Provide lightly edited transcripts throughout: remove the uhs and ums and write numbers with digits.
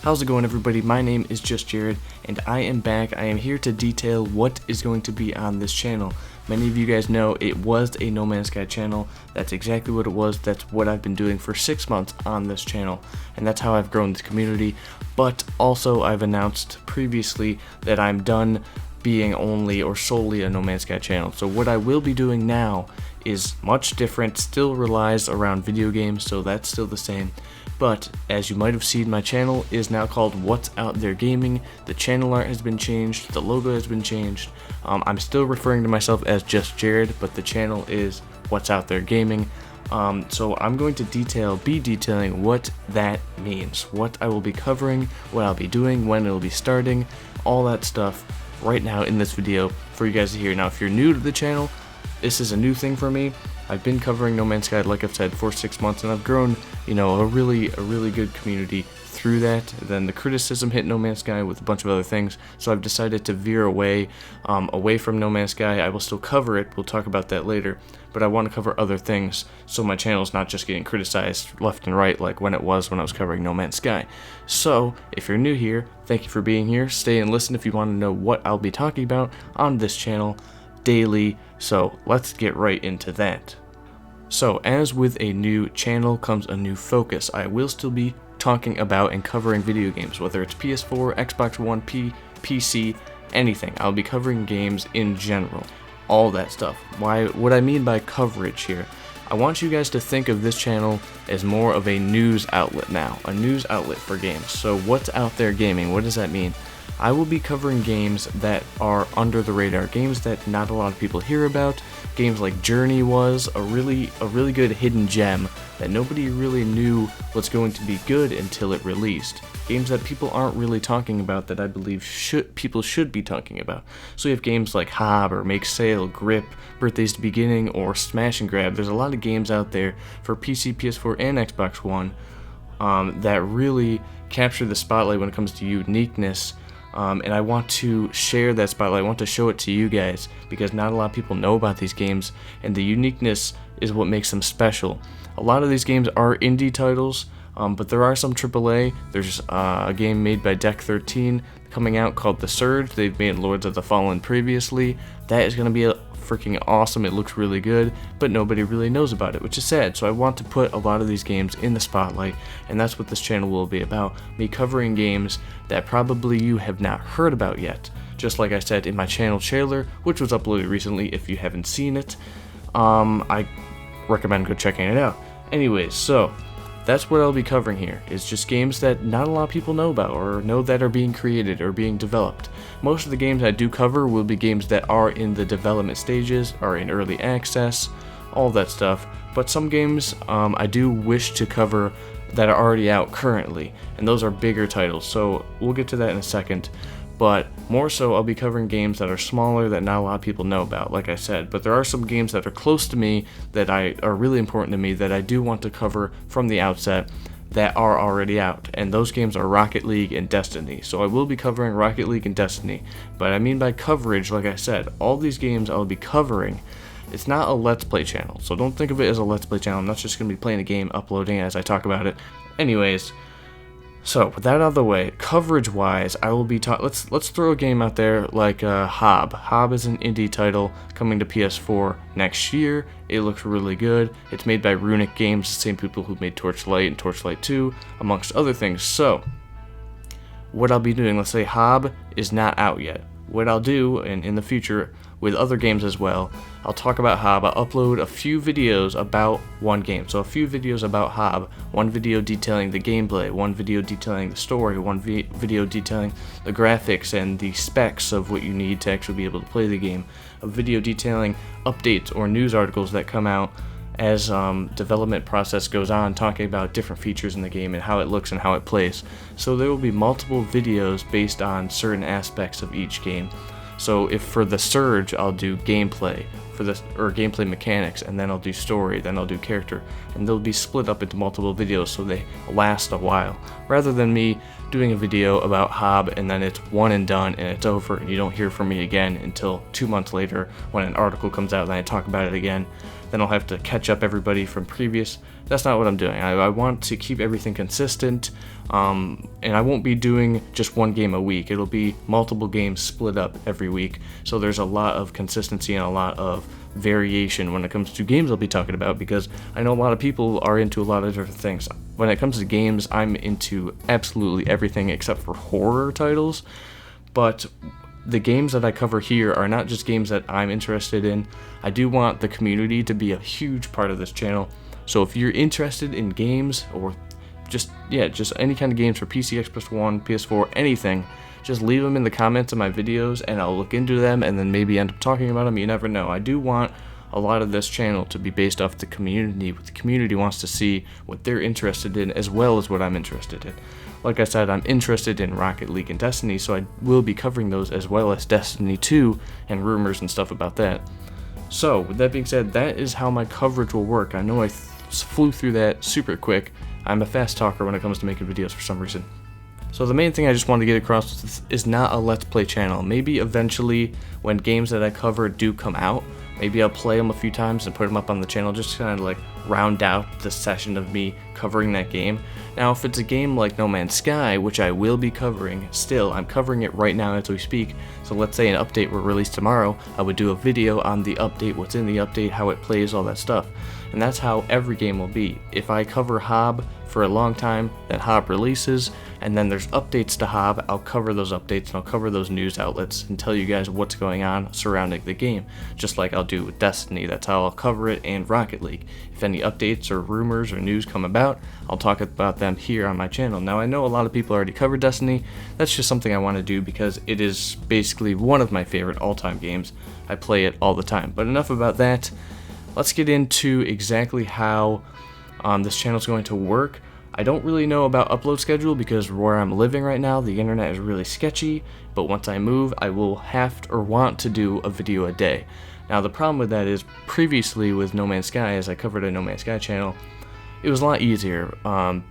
How's it going, everybody? My name is JustJarrod, and I am back. I am here to detail what is going to be on this channel. Many of you guys know it was a No Man's Sky channel. That's exactly what it was. That's what I've been doing for 6 months on this channel, and that's how I've grown this community. But also, I've announced previously that I'm done being only or solely a No Man's Sky channel. So what I will be doing now is much different, still relies around video games, so that's still the same. But as you might have seen, my channel is now called What's Out There Gaming. The channel art has been changed, the logo has been changed. I'm still referring to myself as JustJarrod, but the channel is What's Out There Gaming. So I'm going to be detailing what that means, what I will be covering, what I'll be doing, when it'll be starting, all that stuff right now in this video for you guys to hear. Now, if you're new to the channel, this is a new thing for me. I've been covering No Man's Sky, like I've said, for 6 months, and I've grown, a really good community through that. Then the criticism hit No Man's Sky with a bunch of other things, so I've decided to veer away from No Man's Sky. I will still cover it, we'll talk about that later, but I want to cover other things, so my channel's not just getting criticized left and right like when it was when I was covering No Man's Sky. So, if you're new here, thank you for being here. Stay and listen if you want to know what I'll be talking about on this channel daily. So let's get right into that. So as with a new channel comes a new focus. I will still be talking about and covering video games, whether it's PS4, Xbox One, PC, anything. I'll be covering games in general, all that stuff. What I mean by coverage here, I want you guys to think of this channel as more of a news outlet now, a news outlet for games. So What's Out There Gaming, what does that mean? I will be covering games that are under the radar, games that not a lot of people hear about. Games like Journey was a really good hidden gem that nobody really knew was going to be good until it released. Games that people aren't really talking about that I believe people should be talking about. So you have games like Hob or Make Sail, Grip, Birthdays to Beginning, or Smash and Grab. There's a lot of games out there for PC, PS4, and Xbox One that really capture the spotlight when it comes to uniqueness. And I want to share that spotlight. I want to show it to you guys because not a lot of people know about these games, and the uniqueness is what makes them special. A lot of these games are indie titles, but there are some AAA. There's a game made by Deck 13 coming out called The Surge. They've made Lords of the Fallen previously. That is going to be freaking awesome. It looks really good, but nobody really knows about it, which is sad. So I want to put a lot of these games in the spotlight, and that's what this channel will be about, me covering games that probably you have not heard about yet. Just like I said in my channel trailer, which was uploaded recently. If you haven't seen it, I recommend go checking it out. Anyways, so that's what I'll be covering here, is just games that not a lot of people know about or know that are being created or being developed. Most of the games I do cover will be games that are in the development stages, are in early access, all that stuff. But some games I do wish to cover that are already out currently, and those are bigger titles, so we'll get to that in a second. But more so, I'll be covering games that are smaller that not a lot of people know about, like I said. But there are some games that are close to me that are really important to me that I do want to cover from the outset that are already out. And those games are Rocket League and Destiny. So I will be covering Rocket League and Destiny. But I mean by coverage, like I said, all these games I'll be covering. It's not a Let's Play channel, so don't think of it as a Let's Play channel. I'm not just going to be playing a game, uploading as I talk about it. Anyways, so with that out of the way, coverage-wise, I will be let's throw a game out there like Hob. Hob is an indie title coming to PS4 next year. It looks really good. It's made by Runic Games, the same people who made Torchlight and Torchlight 2, amongst other things. So, what I'll be doing, let's say Hob is not out yet. What I'll do, and in the future, with other games as well, I'll talk about Hob. I'll upload a few videos about one game. So a few videos about Hob, one video detailing the gameplay, one video detailing the story, one video detailing the graphics and the specs of what you need to actually be able to play the game, a video detailing updates or news articles that come out as development process goes on, talking about different features in the game and how it looks and how it plays. So there will be multiple videos based on certain aspects of each game. So if for The Surge I'll do gameplay or gameplay mechanics, and then I'll do story, then I'll do character, and they'll be split up into multiple videos so they last a while, rather than me doing a video about Hob and then it's one and done and it's over and you don't hear from me again until 2 months later when an article comes out and I talk about it again. Then I'll have to catch up everybody from previous That's not what I'm doing. I want to keep everything consistent, and I won't be doing just one game a week. It'll be multiple games split up every week, so there's a lot of consistency and a lot of variation when it comes to games I'll be talking about, because I know a lot of people are into a lot of different things. When it comes to games, I'm into absolutely everything except for horror titles, but the games that I cover here are not just games that I'm interested in. I do want the community to be a huge part of this channel. So if you're interested in games, or just any kind of games for PC, Xbox One, PS4, anything, just leave them in the comments of my videos and I'll look into them and then maybe end up talking about them. You never know. I do want a lot of this channel to be based off the community, what the community wants to see, what they're interested in, as well as what I'm interested in. Like I said, I'm interested in Rocket League and Destiny, so I will be covering those, as well as Destiny 2 and rumors and stuff about that. So, with that being said, that is how my coverage will work. I know I flew through that super quick. I'm a fast talker when it comes to making videos for some reason. So the main thing I just wanted to get across is not a Let's Play channel. Maybe eventually, when games that I cover do come out, maybe I'll play them a few times and put them up on the channel, just to kind of like round out the session of me covering that game. Now, if it's a game like No Man's Sky, which I will be covering still, I'm covering it right now as we speak, so let's say an update were released tomorrow, I would do a video on the update, what's in the update, how it plays, all that stuff. And that's how every game will be. If I cover Hob for a long time, then Hob releases, and then there's updates to Hob, I'll cover those updates and I'll cover those news outlets and tell you guys what's going on surrounding the game, just like I'll do with Destiny. That's how I'll cover it, and Rocket League. If any updates or rumors or news come about, I'll talk about them here on my channel. Now, I know a lot of people already cover Destiny. That's just something I want to do because it is basically one of my favorite all-time games. I play it all the time. But enough about that. Let's get into exactly how this channel is going to work. I don't really know about upload schedule because where I'm living right now, the internet is really sketchy, but once I move, I will have to, or want to do a video a day. Now, the problem with that is previously with No Man's Sky, as I covered a No Man's Sky channel, it was a lot easier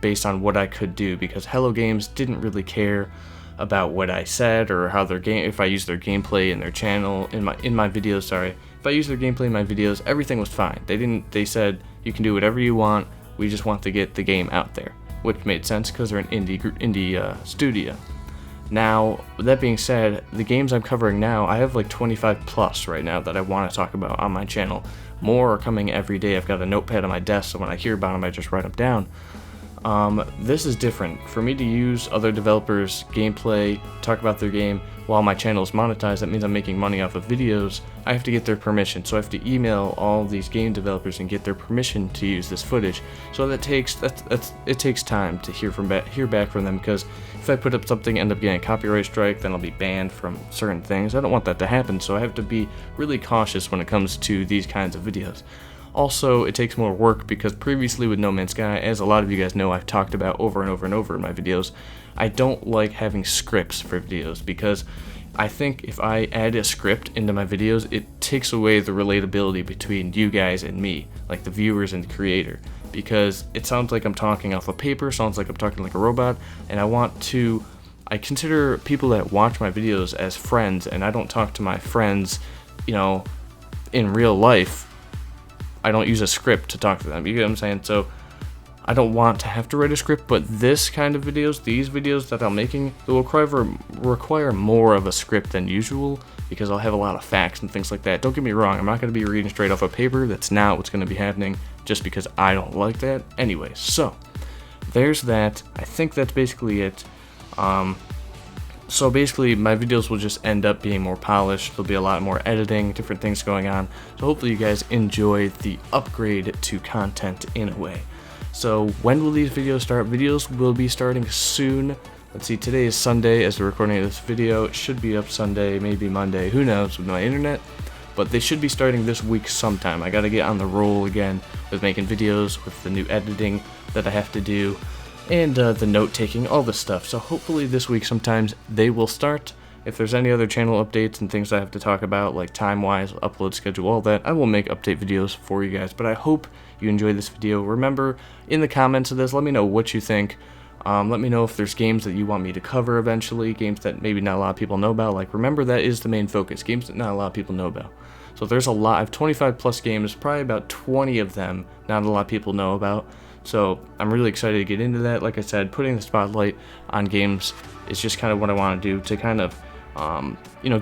based on what I could do, because Hello Games didn't really care about what I said or how their game, if I used their gameplay in their channel, in my videos, sorry. If I used their gameplay in my videos, everything was fine. They said, you can do whatever you want, we just want to get the game out there, which made sense because they're an indie studio. Now, with that being said, the games I'm covering now, I have like 25 plus right now that I want to talk about on my channel. More are coming every day. I've got a notepad on my desk, so when I hear about them, I just write them down. This is different. For me to use other developers' gameplay, talk about their game, while my channel is monetized, that means I'm making money off of videos. I have to get their permission, so I have to email all these game developers and get their permission to use this footage. So it takes time to hear back from them, because if I put up something and end up getting a copyright strike, then I'll be banned from certain things. I don't want that to happen, so I have to be really cautious when it comes to these kinds of videos. Also, it takes more work because previously with No Man's Sky, as a lot of you guys know I've talked about over and over and over in my videos, I don't like having scripts for videos, because I think if I add a script into my videos, it takes away the relatability between you guys and me, like the viewers and the creator, because it sounds like I'm talking off of paper, sounds like I'm talking like a robot, and I consider people that watch my videos as friends, and I don't talk to my friends, in real life. I don't use a script to talk to them, you get what I'm saying? So I don't want to have to write a script, but this kind of videos, these videos that I'm making, it will require more of a script than usual, because I'll have a lot of facts and things like that. Don't get me wrong, I'm not going to be reading straight off of paper. That's not what's going to be happening, just because I don't like that. Anyway, so there's that. I think that's basically it. So basically, my videos will just end up being more polished. There'll be a lot more editing, different things going on. So hopefully you guys enjoy the upgrade to content in a way. So when will these videos start? Videos will be starting soon. Let's see, today is Sunday as we're recording this video. It should be up Sunday, maybe Monday, who knows with my internet. But they should be starting this week sometime. I gotta get on the roll again with making videos, with the new editing that I have to do, and the note-taking, all this stuff. So hopefully this week sometimes they will start. If there's any other channel updates and things I have to talk about, like time-wise, upload schedule, all that, I will make update videos for you guys. But I hope you enjoyed this video. Remember, in the comments of this, let me know what you think. Let me know if there's games that you want me to cover eventually, games that maybe not a lot of people know about. Like, remember, that is the main focus, games that not a lot of people know about. So there's a lot. I have 25 plus games, probably about 20 of them not a lot of people know about. So I'm really excited to get into that. Like I said, putting the spotlight on games is just kind of what I want to do to kind of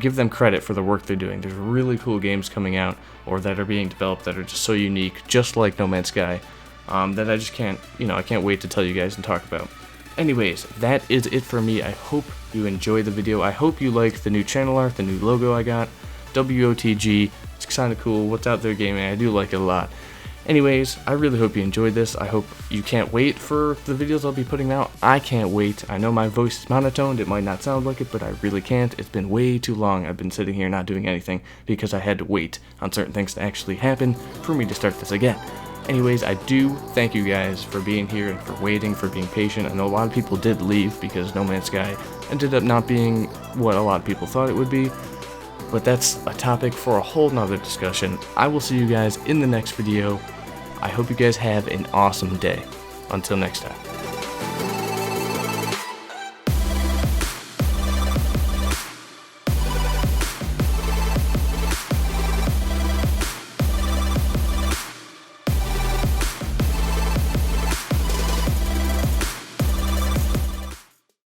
give them credit for the work they're doing. There's really cool games coming out or that are being developed that are just so unique, just like No Man's Sky, that I just can't, I can't wait to tell you guys and talk about. Anyways, that is it for me. I hope you enjoyed the video. I hope you like the new channel art, the new logo I got, WOTG. It's kind of cool. What's Out There Gaming. I do like it a lot. Anyways, I really hope you enjoyed this. I hope you can't wait for the videos I'll be putting out. I can't wait. I know my voice is monotoned. It might not sound like it, but I really can't. It's been way too long. I've been sitting here not doing anything because I had to wait on certain things to actually happen for me to start this again. Anyways, I do thank you guys for being here and for waiting, for being patient. I know a lot of people did leave because No Man's Sky ended up not being what a lot of people thought it would be. But that's a topic for a whole nother discussion. I will see you guys in the next video. I hope you guys have an awesome day. Until next time.